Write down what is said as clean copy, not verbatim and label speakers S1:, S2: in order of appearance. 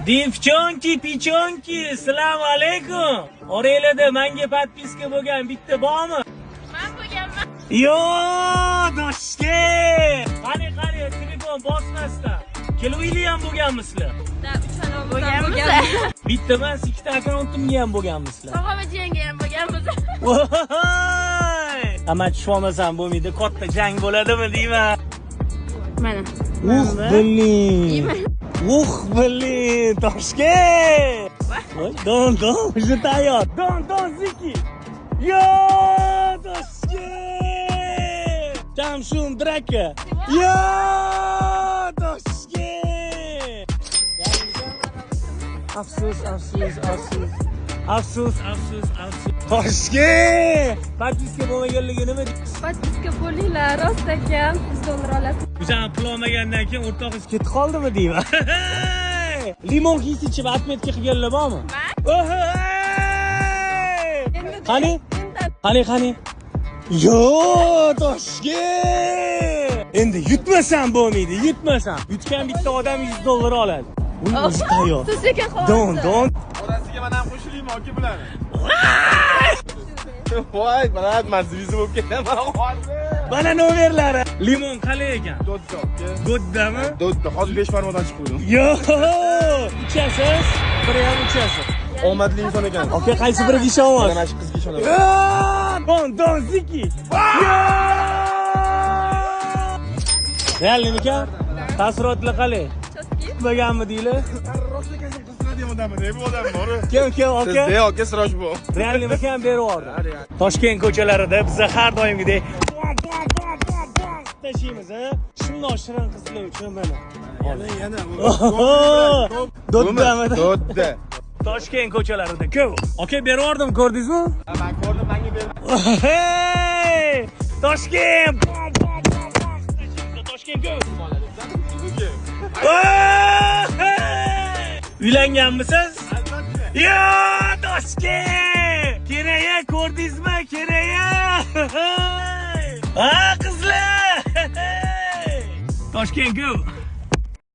S1: Devchonki, pichonki, assalomu alaykum. Oranglarda menga podpiska bo'lgan bitta bormi?
S2: Men bo'lganman.
S1: Yo, doshke. Qani, telefon bosmasdan. Keluvili ham bo'lganmisizlar?
S2: Da, bo'lganmiz.
S1: Bitta emas, ikkita akkauntimga ham bo'lganmisizlar.
S2: Sog'omachiga ham bo'lganmiz.
S1: Voy! Ama tushmamasam bo'lmaydi, katta jang bo'ladimi deyman.
S2: Mana.
S1: Blin, Toshkent. Voy, don, уже tayyor. Don, ziki. Yo, Toshkent. Jamshun draka. Yo, Toshkent. Afsus. Toshkent! Podpiska bo'lmaganligi nima deysiz?
S2: Podpiska bo'linglar, rost ekan, $100 olasiz.
S1: O'sha pul olmagandan keyin o'rtog'ingiz ketib qoldimi deyman. Limon his ichib atmetga qilganlar bormi? Qani? Yo, Toshkent! Endi yutmasam bo'lmaydi, yutmasam. Yutgan bitta odam $100 oladi. Uni o'zi tayyor.
S2: Siz ekan hozir.
S1: Don.
S3: Orasiga men ham qo'shilayman aka bilan. Voy, mana mazvizi bo'lib ketaman hozir.
S1: Mana nomerlari. Limon qalay ekan?
S3: Dodda aka.
S1: Doddami?
S3: Dodda. Hozir 5 barmoqdan chiqib qo'ydim.
S1: Yo! Uchasiz? Biri ham uchasiz.
S3: Omadli inson ekan.
S1: Aka, qaysi biriga ishonasiz?
S3: Mana shu qizga ishonaman.
S1: Don ziki. Realmi ekan? Taassurotlar qalay? Bo'lganmi deylar?
S3: Rost ekan, qiziqadigan odamman, bu odam bor.
S1: Kim aka?
S3: Sizda aka Siroj bu.
S1: Realmi ekan berib yubordi. Toshkent ko'chalarida biz har doimgidek tashiymiz, ha? Shundoq shirin qizlar uchun mana.
S3: Yana.
S1: Dodda. Toshkent ko'chalarida ko'p. Aka berib yubordim, ko'rdingizmi?
S3: Men ko'rdim, menga ber.
S1: Hey! Toshkent! Toshkent ko'p. Uylanganmisiz?
S3: Albatta.
S1: Yo, Toshkent! Keraya ko'rdingizmi? Keraya! Ha, qizlar! Toshkent ko'p.